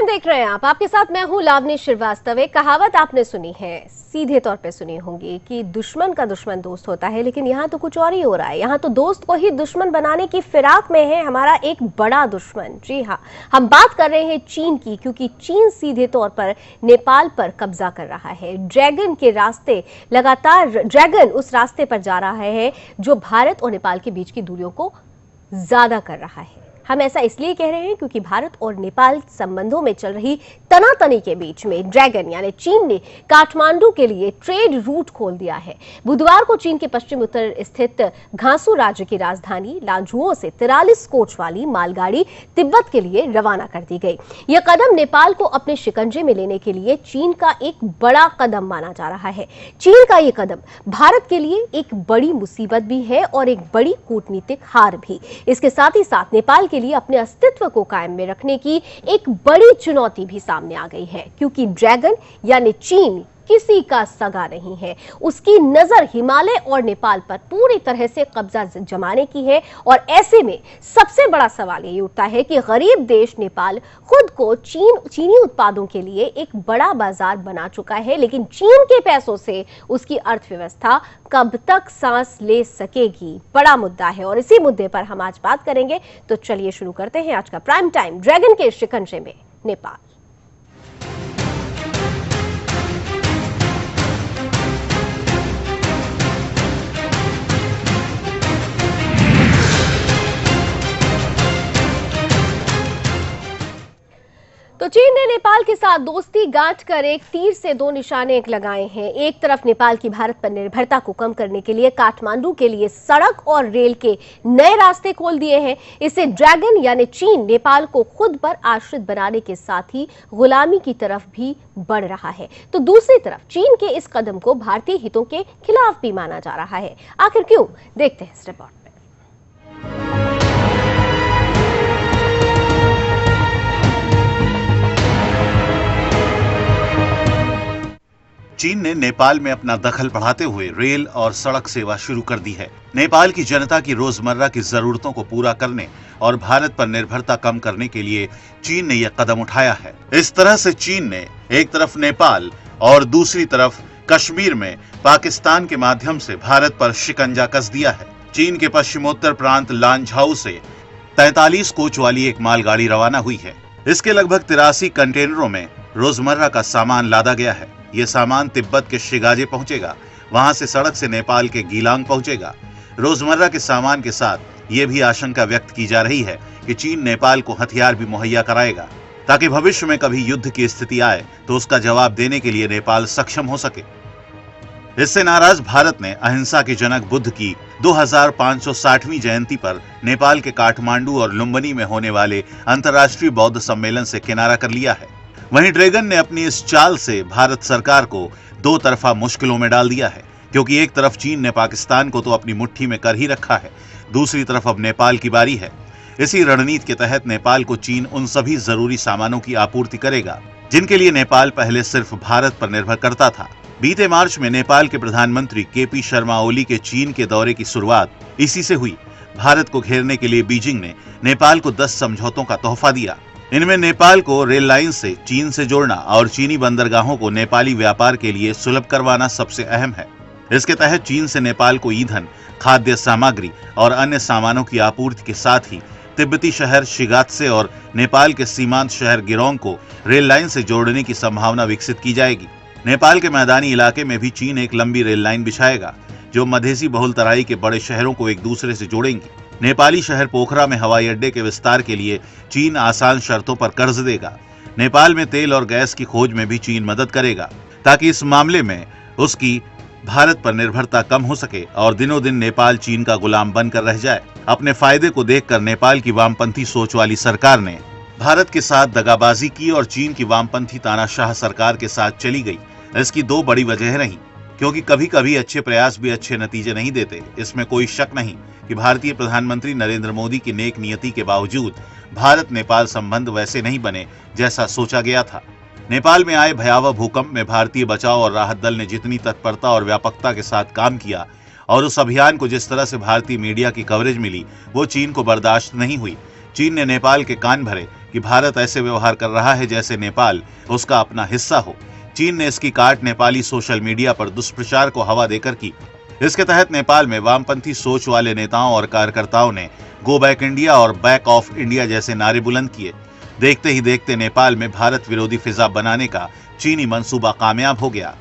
देख रहे हैं आप, आपके साथ मैं हूं लावनी श्रीवास्तव। एक कहावत आपने सुनी है, सीधे तौर पे सुनी होंगी कि दुश्मन का दुश्मन दोस्त होता है, लेकिन यहाँ तो कुछ और ही हो रहा है। यहाँ तो दोस्त को ही दुश्मन बनाने की फिराक में है हमारा एक बड़ा दुश्मन। जी हाँ, हम बात कर रहे हैं चीन की, क्योंकि चीन सीधे तौर पर नेपाल पर कब्जा कर रहा है। ड्रैगन के रास्ते लगातार ड्रैगन उस रास्ते पर जा रहा है जो भारत और नेपाल के बीच की दूरियों को ज्यादा कर रहा है। हम ऐसा इसलिए कह रहे हैं क्योंकि भारत और नेपाल संबंधों में चल रही तनातनी के बीच में ड्रैगन यानी चीन ने काठमांडू के लिए ट्रेड रूट खोल दिया है। बुधवार को चीन के पश्चिम उत्तर स्थित घासू राज्य की राजधानी लांझुओ से 43 कोच वाली मालगाड़ी तिब्बत के लिए रवाना कर दी गई। यह कदम नेपाल को अपने शिकंजे में लेने के लिए चीन का एक बड़ा कदम माना जा रहा है। चीन का यह कदम भारत के लिए एक बड़ी मुसीबत भी है और एक बड़ी कूटनीतिक हार भी। इसके साथ ही साथ नेपाल के लिए अपने अस्तित्व को कायम में रखने की एक बड़ी चुनौती भी सामने आ गई है, क्योंकि ड्रैगन यानी चीन किसी का सगा नहीं है। उसकी नजर हिमालय और नेपाल पर पूरी तरह से कब्जा जमाने की है। और ऐसे में सबसे बड़ा सवाल ये उठता है कि गरीब देश नेपाल खुद को चीनी उत्पादों के लिए एक बड़ा बाजार बना चुका है, लेकिन चीन के पैसों से उसकी अर्थव्यवस्था कब तक सांस ले सकेगी, बड़ा मुद्दा है। और इसी मुद्दे पर हम आज बात करेंगे। तो चलिए शुरू करते हैं आज का प्राइम टाइम ड्रैगन के शिकंजे में नेपाल। तो चीन ने नेपाल के साथ दोस्ती गांठ कर एक तीर से दो निशाने लगाए हैं। एक तरफ नेपाल की भारत पर निर्भरता को कम करने के लिए काठमांडू के लिए सड़क और रेल के नए रास्ते खोल दिए हैं। इससे ड्रैगन यानी चीन नेपाल को खुद पर आश्रित बनाने के साथ ही गुलामी की तरफ भी बढ़ रहा है। तो दूसरी तरफ चीन के इस कदम को भारतीय हितों के खिलाफ भी माना जा रहा है। आखिर क्यों, देखते हैं इस रिपोर्ट। चीन ने नेपाल में अपना दखल बढ़ाते हुए रेल और सड़क सेवा शुरू कर दी है। नेपाल की जनता की रोजमर्रा की जरूरतों को पूरा करने और भारत पर निर्भरता कम करने के लिए चीन ने यह कदम उठाया है। इस तरह से चीन ने एक तरफ नेपाल और दूसरी तरफ कश्मीर में पाकिस्तान के माध्यम से भारत पर शिकंजा कस दिया है। चीन के पश्चिमोत्तर प्रांत लांझाऊ से 43 कोच वाली एक मालगाड़ी रवाना हुई है। इसके लगभग 83 कंटेनरों में रोजमर्रा का सामान लादा गया है। ये सामान तिब्बत के शिगाजे पहुंचेगा, वहां से सड़क से नेपाल के गीलांग पहुंचेगा। रोजमर्रा के सामान के साथ ये भी आशंका व्यक्त की जा रही है कि चीन नेपाल को हथियार भी मुहैया कराएगा, ताकि भविष्य में कभी युद्ध की स्थिति आए तो उसका जवाब देने के लिए नेपाल सक्षम हो सके। इससे नाराज भारत ने अहिंसा के जनक बुद्ध की 2560वीं जयंती पर नेपाल के काठमांडू और लुम्बिनी में होने वाले अंतर्राष्ट्रीय बौद्ध सम्मेलन से किनारा कर लिया है। वहीं ड्रैगन ने अपनी इस चाल से भारत सरकार को दो तरफा मुश्किलों में डाल दिया है, क्योंकि एक तरफ चीन ने पाकिस्तान को तो अपनी मुट्ठी में कर ही रखा है, दूसरी तरफ अब नेपाल की बारी है। इसी रणनीति के तहत नेपाल को चीन उन सभी जरूरी सामानों की आपूर्ति करेगा जिनके लिए नेपाल पहले सिर्फ भारत पर निर्भर करता था। बीते मार्च में नेपाल के प्रधानमंत्री केपी शर्मा ओली के चीन के दौरे की शुरुआत इसी से हुई। भारत को घेरने के लिए बीजिंग ने नेपाल को 10 समझौतों का तोहफा दिया। इनमें नेपाल को रेल लाइन से चीन से जोड़ना और चीनी बंदरगाहों को नेपाली व्यापार के लिए सुलभ करवाना सबसे अहम है। इसके तहत चीन से नेपाल को ईंधन, खाद्य सामग्री और अन्य सामानों की आपूर्ति के साथ ही तिब्बती शहर शिगात्से और नेपाल के सीमांत शहर गिरोंग को रेल लाइन से जोड़ने की संभावना विकसित की जाएगी। नेपाल के मैदानी इलाके में भी चीन एक लंबी रेल लाइन बिछाएगा जो मधेसी बहुल तराई के बड़े शहरों को एक दूसरे से जोड़ेंगी। नेपाली शहर पोखरा में हवाई अड्डे के विस्तार के लिए चीन आसान शर्तों पर कर्ज देगा। नेपाल में तेल और गैस की खोज में भी चीन मदद करेगा, ताकि इस मामले में उसकी भारत पर निर्भरता कम हो सके और दिनों दिन नेपाल चीन का गुलाम बनकर रह जाए। अपने फायदे को देखकर नेपाल की वामपंथी सोच वाली सरकार ने भारत के साथ दगाबाजी की और चीन की वामपंथी तानाशाह सरकार के साथ चली गई। इसकी दो बड़ी वजह रही, क्योंकि कभी कभी अच्छे प्रयास भी अच्छे नतीजे नहीं देते। इसमें कोई शक नहीं कि भारतीय प्रधानमंत्री नरेंद्र मोदी की नेक नियति के बावजूद भारत नेपाल संबंध वैसे नहीं बने जैसा सोचा गया था। नेपाल में आए भयावह भूकंप में भारतीय बचाव और राहत दल ने जितनी तत्परता और व्यापकता के साथ काम किया और उस अभियान को जिस तरह से भारतीय मीडिया की कवरेज मिली, वो चीन को बर्दाश्त नहीं हुई। चीन ने नेपाल के कान भरे कि भारत ऐसे व्यवहार कर रहा है जैसे नेपाल उसका अपना हिस्सा हो। चीन ने इसकी काट नेपाली सोशल मीडिया पर दुष्प्रचार को हवा देकर की। इसके तहत नेपाल में वामपंथी सोच वाले नेताओं और कार्यकर्ताओं ने गो बैक इंडिया और बैक ऑफ इंडिया जैसे नारे बुलंद किए। देखते ही देखते नेपाल में भारत विरोधी फिजा बनाने का चीनी मंसूबा कामयाब हो गया।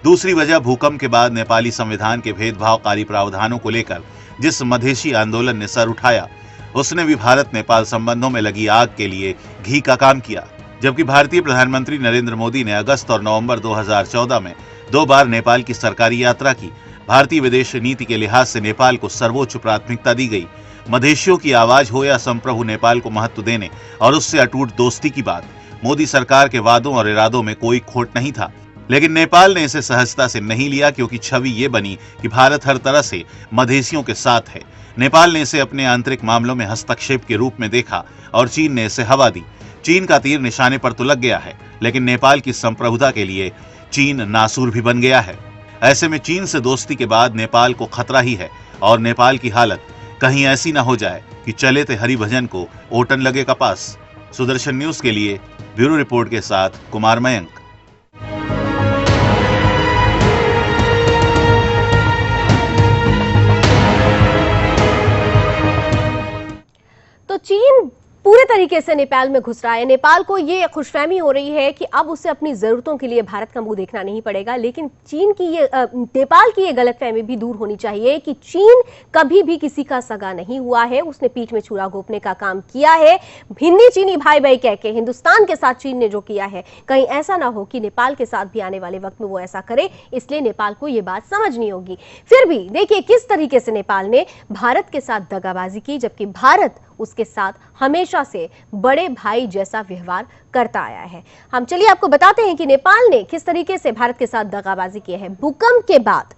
दूसरी वजह भूकंप के बाद नेपाली संविधान के भेदभावकारी प्रावधानों को लेकर जिस मधेशी आंदोलन ने सर उठाया, उसने भी भारत नेपाल संबंधों में लगी आग के लिए घी का काम किया। जबकि भारतीय प्रधानमंत्री नरेंद्र मोदी ने अगस्त और नवंबर 2014 में 2 बार नेपाल की सरकारी यात्रा की। भारतीय विदेश नीति के लिहाज से नेपाल को सर्वोच्च प्राथमिकता दी गई। मधेशियों की आवाज हो या संप्रभु नेपाल को महत्व देने और उससे अटूट दोस्ती की बात, मोदी सरकार के वादों और इरादों में कोई खोट नहीं था। लेकिन नेपाल ने इसे सहजता से नहीं लिया, क्योंकि छवि ये बनी कि भारत हर तरह से मधेशियों के साथ है। नेपाल ने इसे अपने आंतरिक मामलों में हस्तक्षेप के रूप में देखा और चीन ने इसे हवा दी। चीन का तीर निशाने पर तो लग गया है, लेकिन नेपाल की संप्रभुता के लिए चीन नासूर भी बन गया है। ऐसे में चीन से दोस्ती के बाद नेपाल को खतरा ही है और नेपाल की हालत कहीं ऐसी ना हो जाए कि चले ते हरिभजन को ओटन लगे कपास। सुदर्शन न्यूज के लिए ब्यूरो रिपोर्ट के साथ कुमार मयंक। तो चीन पूरे तरीके से नेपाल में घुस रहा है। नेपाल को ये खुशफहमी हो रही है कि अब उसे अपनी जरूरतों के लिए भारत का मुंह देखना नहीं पड़ेगा। लेकिन चीन की ये नेपाल की ये गलतफहमी भी दूर होनी चाहिए कि चीन कभी भी किसी का सगा नहीं हुआ है। उसने पीठ में छुरा घोंपने का काम किया है। हिंदी चीनी भाई भाई कह के हिंदुस्तान के साथ चीन ने जो किया है, कहीं ऐसा ना हो कि नेपाल के साथ भी आने वाले वक्त में वो ऐसा करे। इसलिए नेपाल को ये बात समझनी होगी। फिर भी देखिए किस तरीके से नेपाल ने भारत के साथ दगाबाजी की, जबकि भारत उसके साथ हमेशा से बड़े भाई जैसा व्यवहार करता आया है। हम चलिए आपको बताते हैं कि नेपाल ने किस तरीके से भारत के साथ दगाबाजी की है। भूकंप के बाद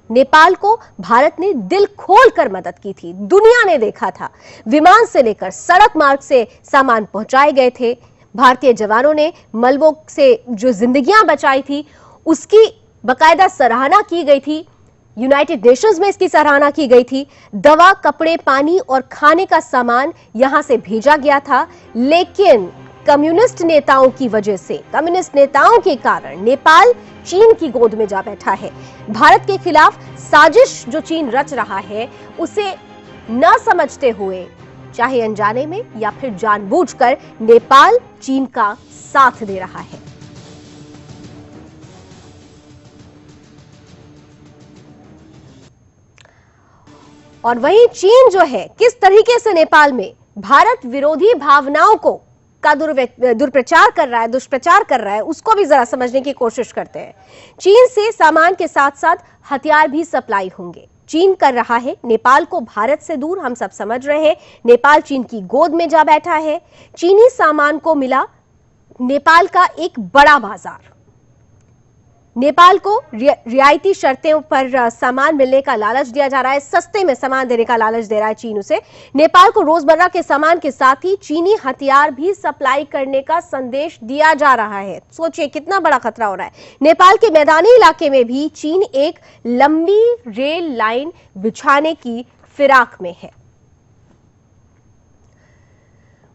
नेपाल को भारत ने दिल खोलकर मदद की थी। दुनिया ने देखा था, विमान से लेकर सड़क मार्ग से सामान पहुंचाए गए थे। भारतीय जवानों ने मलबों से जो जिंदगियां बचाई थी उसकी बकायदा सराहना की गई थी। यूनाइटेड नेशंस में इसकी सराहना की गई थी। दवा, कपड़े, पानी और खाने का सामान यहां से भेजा गया था। लेकिन कम्युनिस्ट नेताओं की वजह से, कम्युनिस्ट नेताओं के कारण नेपाल चीन की गोद में जा बैठा है। भारत के खिलाफ साजिश जो चीन रच रहा है उसे न समझते हुए, चाहे अनजाने में या फिर जानबूझकर, नेपाल चीन का साथ दे रहा है। और वहीं चीन जो है किस तरीके से नेपाल में भारत विरोधी भावनाओं को का दुष्प्रचार कर रहा है, उसको भी जरा समझने की कोशिश करते हैं। चीन से सामान के साथ साथ हथियार भी सप्लाई होंगे। चीन कर रहा है नेपाल को भारत से दूर, हम सब समझ रहे हैं। नेपाल चीन की गोद में जा बैठा है। चीनी सामान को मिला नेपाल का एक बड़ा बाजार। नेपाल को रियायती शर्तों पर सामान मिलने का लालच दिया जा रहा है। सस्ते में सामान देने का लालच दे रहा है चीन उसे। नेपाल को रोजमर्रा के सामान के साथ ही चीनी हथियार भी सप्लाई करने का संदेश दिया जा रहा है। सोचिए कितना बड़ा खतरा हो रहा है। नेपाल के मैदानी इलाके में भी चीन एक लंबी रेल लाइन बिछाने की फिराक में है।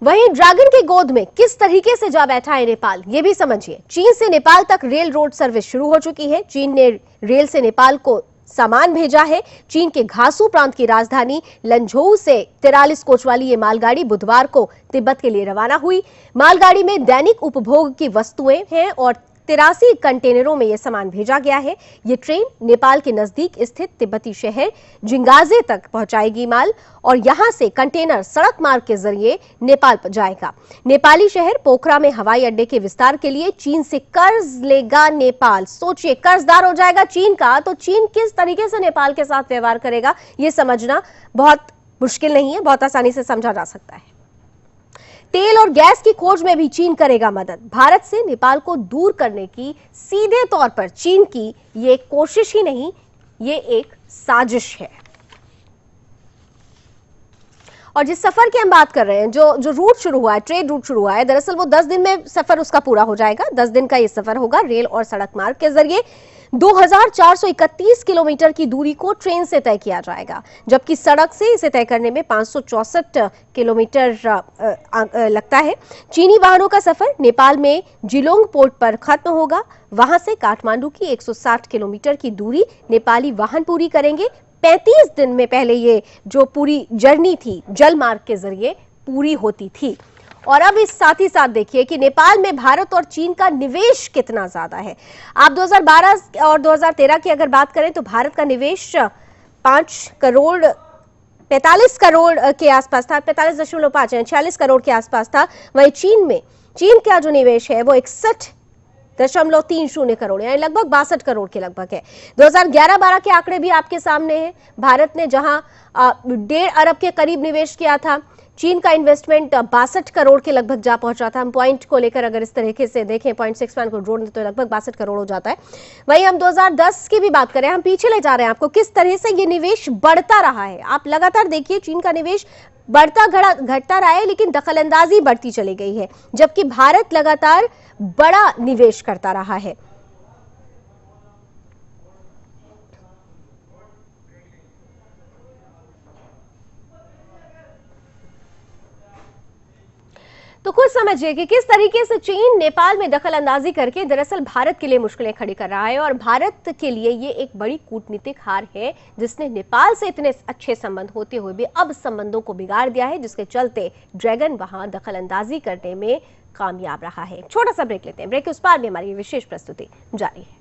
वहीं ड्रैगन के गोद में किस तरीके से जा बैठा है नेपाल, यह भी समझिए। चीन से नेपाल तक रेल रोड सर्विस शुरू हो चुकी है। चीन ने रेल से नेपाल को सामान भेजा है। चीन के घासू प्रांत की राजधानी लंझोउ से 43 कोच वाली ये मालगाड़ी बुधवार को तिब्बत के लिए रवाना हुई। मालगाड़ी में दैनिक उपभोग की वस्तुएं हैं और 83 कंटेनरों में यह सामान भेजा गया है। ये ट्रेन नेपाल के नजदीक स्थित तिब्बती शहर जिंगाजे तक पहुंचाएगी माल और यहां से कंटेनर सड़क मार्ग के जरिए नेपाल जाएगा। नेपाली शहर पोखरा में हवाई अड्डे के विस्तार के लिए चीन से कर्ज लेगा नेपाल। सोचिए, कर्जदार हो जाएगा चीन का, तो चीन किस तरीके से नेपाल के साथ व्यवहार करेगा यह समझना बहुत मुश्किल नहीं है, बहुत आसानी से समझा जा सकता है। तेल और गैस की खोज में भी चीन करेगा मदद। भारत से नेपाल को दूर करने की सीधे तौर पर चीन की ये कोशिश ही नहीं, ये एक साजिश है। और जिस सफर की हम बात कर रहे हैं, जो जो रूट शुरू हुआ है, ट्रेड रूट शुरू हुआ है, दरअसल वो 10 दिन में सफर उसका पूरा हो जाएगा। 10 दिन का ये सफर होगा रेल और सड़क मार्ग के जरिए। 2431 किलोमीटर की दूरी को ट्रेन से तय किया जाएगा, जबकि सड़क से इसे तय करने में 564 किलोमीटर लगता है। चीनी वाहनों का सफर नेपाल में जिलोंग पोर्ट पर खत्म होगा। वहां से काठमांडू की 160 किलोमीटर की दूरी नेपाली वाहन पूरी करेंगे। 35 दिन में पहले ये जो पूरी जर्नी थी जल मार्ग के जरिए पूरी होती थी। और अब इस साथ ही साथ देखिए कि नेपाल में भारत और चीन का निवेश कितना ज्यादा है। आप 2012 और 2013 की अगर बात करें तो भारत का निवेश 45 करोड़ के आसपास था, 45.5 यानी 46 करोड़ के आसपास था। वहीं चीन का जो निवेश है वो 61.30 करोड़ यानी लगभग 62 करोड़ के लगभग है। 2011-12 के आंकड़े भी आपके सामने हैं। भारत ने जहां 1.5 अरब के करीब निवेश किया था, चीन का इन्वेस्टमेंट 62 करोड़ के लगभग जा पहुंचा था। हम पॉइंट को लेकर अगर इस तरीके से देखें, 0.61 को जोड़ दें तो लगभग 62 करोड़ हो जाता है। वहीं हम 2010 की भी बात करें, हम पीछे ले जा रहे हैं आपको, किस तरह से ये निवेश बढ़ता रहा है। आप लगातार देखिए चीन का निवेश बढ़ता घटता रहा है, लेकिन दखलंदाजी बढ़ती चली गई है, जबकि भारत लगातार बड़ा निवेश करता रहा है। तो खुद समझिए कि किस तरीके से चीन नेपाल में दखल अंदाजी करके दरअसल भारत के लिए मुश्किलें खड़ी कर रहा है। और भारत के लिए ये एक बड़ी कूटनीतिक हार है, जिसने नेपाल से इतने अच्छे संबंध होते हुए भी अब संबंधों को बिगाड़ दिया है, जिसके चलते ड्रैगन वहां दखल अंदाजी करने में कामयाब रहा है। छोटा सा ब्रेक लेते हैं, ब्रेक के उस पार भी हमारी विशेष प्रस्तुति जारी है।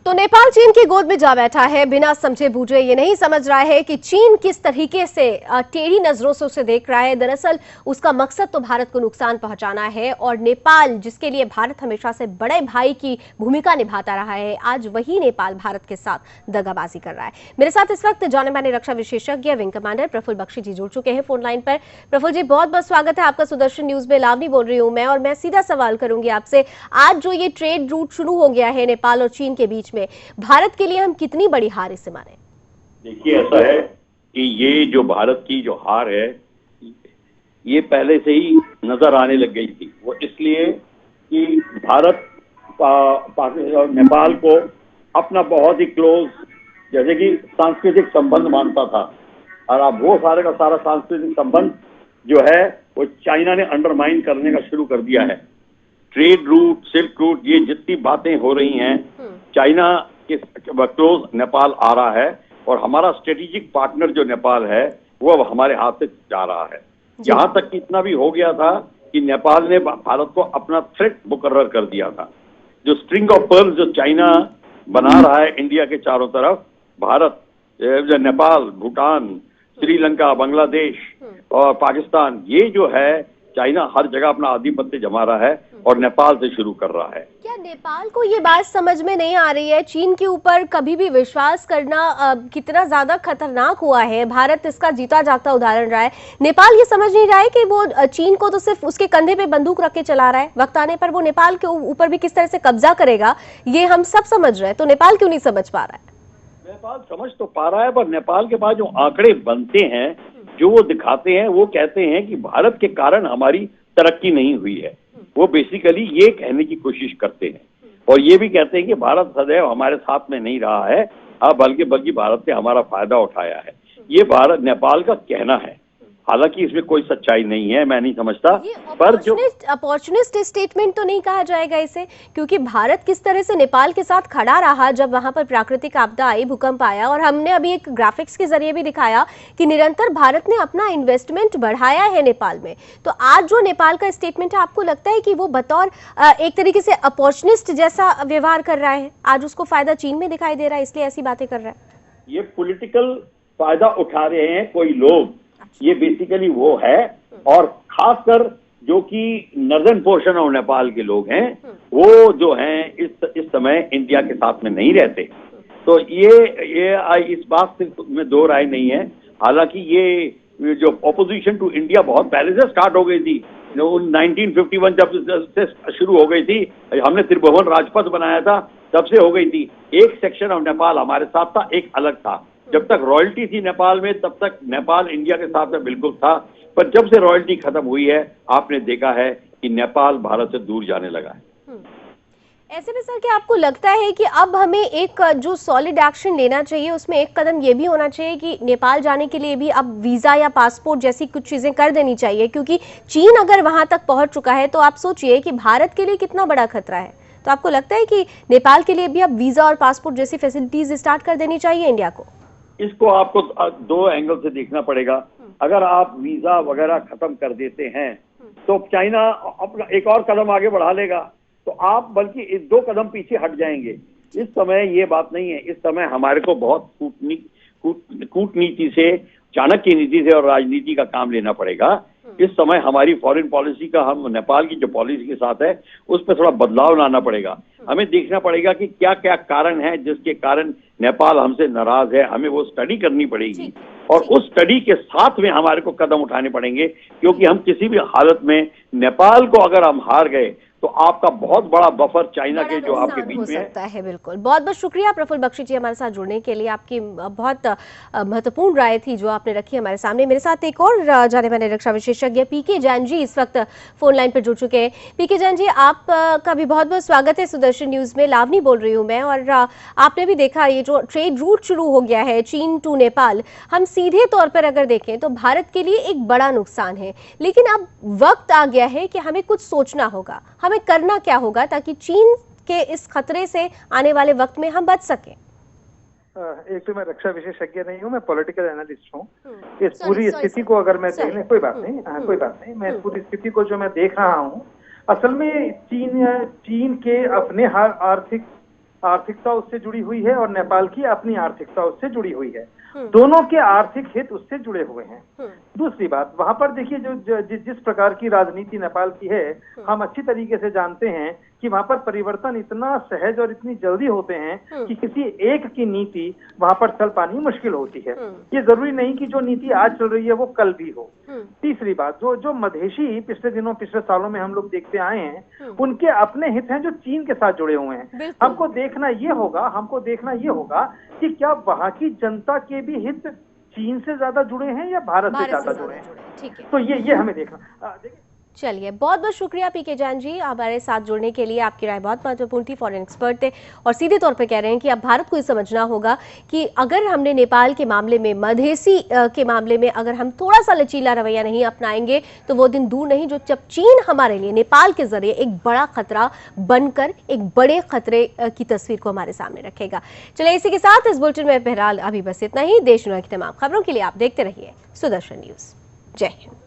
तो नेपाल चीन की गोद में जा बैठा है बिना समझे बूझे। ये नहीं समझ रहा है कि चीन किस तरीके से टेढ़ी नजरों से उसे देख रहा है। दरअसल उसका मकसद तो भारत को नुकसान पहुंचाना है, और नेपाल जिसके लिए भारत हमेशा से बड़े भाई की भूमिका निभाता रहा है, आज वही नेपाल भारत के साथ दगाबाजी कर रहा है। मेरे साथ इस वक्त जाने माने रक्षा विशेषज्ञ विंग कमांडर प्रफुल्ल बख्शी जी जुड़ चुके हैं फोन लाइन पर। प्रफुल्ल जी, बहुत बहुत स्वागत है आपका सुदर्शन न्यूज में। लावनी बोल रही हूं मैं, और मैं सीधा सवाल करूंगी आपसे, आज जो ये ट्रेड रूट शुरू हो गया है नेपाल और चीन के बीच में, भारत के लिए हम कितनी बड़ी हार इसे माने? देखिए, ऐसा है कि ये जो भारत की जो हार है, ये पहले से ही नजर आने लग गई थी। वो इसलिए कि भारत पाकिस्तान और नेपाल को अपना बहुत ही क्लोज, जैसे कि सांस्कृतिक संबंध मानता था, और अब वो सारे का सारा सांस्कृतिक संबंध जो है वो चाइना ने अंडरमाइन करने का शुरू कर दिया है। ट्रेड रूट, सिल्क रूट, ये जितनी बातें हो रही हैं, चाइना के क्लोज नेपाल आ रहा है, और हमारा स्ट्रेटेजिक पार्टनर जो नेपाल है वो अब हमारे हाथ से जा रहा है। यहाँ तक कि इतना भी हो गया था कि नेपाल ने भारत को अपना थ्रेट मुकर्रर कर दिया था। जो स्ट्रिंग ऑफ पर्ल्स जो चाइना बना रहा है इंडिया के चारों तरफ, भारत, नेपाल, भूटान, श्रीलंका, बांग्लादेश और पाकिस्तान, ये जो है चाइना हर जगह अपना आधिपत्य जमा रहा है और नेपाल से शुरू कर रहा है। क्या नेपाल को ये बात समझ में नहीं आ रही है, चीन के ऊपर कभी भी विश्वास करना कितना ज्यादा खतरनाक हुआ है? भारत इसका जीता जागता उदाहरण रहा है। नेपाल ये समझ नहीं रहा है कि वो चीन को तो सिर्फ उसके कंधे पे बंदूक रख के चला रहा है, वक्त आने पर वो नेपाल के ऊपर भी किस तरह से कब्जा करेगा ये हम सब समझ रहे हैं। तो नेपाल क्यों नहीं समझ पा रहा है? नेपाल समझ तो पा रहा है, पर नेपाल के पास जो आंकड़े बनते हैं, जो वो दिखाते हैं, वो कहते हैं कि भारत के कारण हमारी तरक्की नहीं हुई है। वो बेसिकली ये कहने की कोशिश करते हैं, और ये भी कहते हैं कि भारत सदैव हमारे साथ में नहीं रहा है, बल्कि भारत ने हमारा फायदा उठाया है। ये भारत नेपाल का कहना है, हालांकि इसमें कोई सच्चाई नहीं है, मैं नहीं समझता। पर जो अपॉर्चुनिस्ट स्टेटमेंट तो नहीं कहा जाएगा इसे, क्योंकि भारत किस तरह से नेपाल के साथ खड़ा रहा जब वहां पर प्राकृतिक आपदा आई, भूकंप आया, और हमने अभी एक ग्राफिक्स के जरिए भी दिखाया कि निरंतर भारत ने अपना इन्वेस्टमेंट बढ़ाया है नेपाल में। तो आज जो नेपाल का स्टेटमेंट है, आपको लगता है कि वो बतौर एक तरीके से अपॉर्चुनिस्ट जैसा व्यवहार कर रहा है? आज उसको फायदा चीन में दिखाई दे रहा है, इसलिए ऐसी बातें कर रहा है? ये पॉलिटिकल फायदा उठा रहे हैं कोई लोग, ये बेसिकली वो है। और खासकर जो कि नॉर्दर्न पोर्शन ऑफ नेपाल के लोग हैं, वो जो हैं इस समय इंडिया के साथ में नहीं रहते। तो ये इस बात से में दो राय नहीं है। हालांकि ये जो ऑपोजिशन टू इंडिया बहुत पहले से स्टार्ट हो गई थी, 1951 जब से शुरू हो गई थी, हमने त्रिभुवन राजपथ बनाया था तब से हो गई थी। एक सेक्शन ऑफ नेपाल हमारे साथ था, एक अलग था। जब तक रॉयल्टी थी नेपाल में तब तक नेपाल इंडिया के साथ में बिल्कुल था, पर जब से रॉयल्टी खत्म हुई है आपने देखा है कि नेपाल भारत से दूर जाने लगा है। ऐसे में सर क्या आपको लगता है कि अब हमें एक जो सॉलिड एक्शन लेना चाहिए उसमें एक कदम ये भी होना चाहिए कि नेपाल जाने के लिए भी अब वीजा या पासपोर्ट जैसी कुछ चीजें कर देनी चाहिए, क्योंकि चीन अगर वहां तक पहुंच चुका है तो आप सोचिए कि भारत के लिए कितना बड़ा खतरा है। तो आपको लगता है कि नेपाल के लिए भी अब वीजा और पासपोर्ट जैसी फैसिलिटीज स्टार्ट कर देनी चाहिए इंडिया को? इसको आपको दो एंगल से देखना पड़ेगा। अगर आप वीजा वगैरह खत्म कर देते हैं तो चाइना अपना एक और कदम आगे बढ़ा लेगा, तो आप बल्कि इस 2 कदम पीछे हट जाएंगे। इस समय ये बात नहीं है। इस समय हमारे को बहुत कूटनीति से, चाणक्य नीति से और राजनीति का काम लेना पड़ेगा। इस समय हमारी फॉरेन पॉलिसी का, हम नेपाल की जो पॉलिसी के साथ है उस पर थोड़ा बदलाव लाना पड़ेगा। हमें देखना पड़ेगा कि क्या क्या कारण है जिसके कारण नेपाल हमसे नाराज है, हमें वो स्टडी करनी पड़ेगी और उस स्टडी के साथ में हमारे को कदम उठाने पड़ेंगे, क्योंकि हम किसी भी हालत में नेपाल को अगर हम हार गए तो आपका बहुत बड़ा बफर चाइना के जो आपके बीच में सकता है। बिल्कुल, बहुत बहुत शुक्रिया प्रफुल्ल बख्शी जी हमारे साथ जुड़ने के लिए। आपकी बहुत महत्वपूर्ण राय थी जो आपने रखी हमारे सामने। मेरे साथ एक और जाने माने रक्षा विशेषज्ञ पीके जैन जी इस वक्त फोन लाइन पर जुड़ चुके हैं। पीके जैन जी, आपका भी बहुत बहुत स्वागत है सुदर्शन न्यूज में। लावनी बोल रही हूँ मैं, और आपने भी देखा ये जो ट्रेड रूट शुरू हो गया है चीन टू नेपाल, हम सीधे तौर पर अगर देखें तो भारत के लिए एक बड़ा नुकसान है, लेकिन अब वक्त आ गया है कि हमें कुछ सोचना होगा, हमें करना क्या होगा ताकि चीन के इस खतरे से आने वाले वक्त में हम बच सकें। एक तो मैं रक्षा विशेषज्ञ नहीं हूँ, मैं पॉलिटिकल एनालिस्ट हूँ। इस पूरी स्थिति को अगर मैं देखने, कोई बात नहीं, मैं इस पूरी स्थिति को जो मैं देख रहा हूँ, असल में चीन के अपने आर्थिकता उससे जुड़ी हुई है और नेपाल की अपनी आर्थिकता उससे जुड़ी हुई है। दोनों के आर्थिक हित उससे जुड़े हुए हैं। दूसरी बात, वहां पर देखिए जिस प्रकार की राजनीति नेपाल की है, हम अच्छी तरीके से जानते हैं कि वहां पर परिवर्तन इतना सहज और इतनी जल्दी होते हैं कि किसी एक की नीति वहां पर चल पानी मुश्किल होती है। ये जरूरी नहीं कि जो नीति आज चल रही है वो कल भी हो। तीसरी बात, जो मधेशी पिछले सालों में हम लोग देखते आए हैं, उनके अपने हित हैं जो चीन के साथ जुड़े हुए हैं। हमको देखना ये होगा कि क्या वहां की जनता के भी हित चीन से ज्यादा जुड़े हैं या भारत से ज्यादा जुड़े हैं। तो ये हमें देखना। चलिए, बहुत बहुत शुक्रिया पीके जैन जी हमारे साथ जुड़ने के लिए। आपकी राय बहुत महत्वपूर्ण थी, फॉरेन एक्सपर्ट थे और सीधे तौर पे कह रहे हैं कि अब भारत को ये समझना होगा कि अगर हमने नेपाल के मामले में, मधेसी के मामले में अगर हम थोड़ा सा लचीला रवैया नहीं अपनाएंगे तो वो दिन दूर नहीं जब चीन हमारे लिए नेपाल के जरिए एक बड़ा खतरा बनकर एक बड़े खतरे की तस्वीर को हमारे सामने रखेगा। चलिए, इसी के साथ इस बुलेटिन में बहरहाल अभी बस इतना ही। देश दुनिया की तमाम खबरों के लिए आप देखते रहिए सुदर्शन न्यूज। जय हिंद।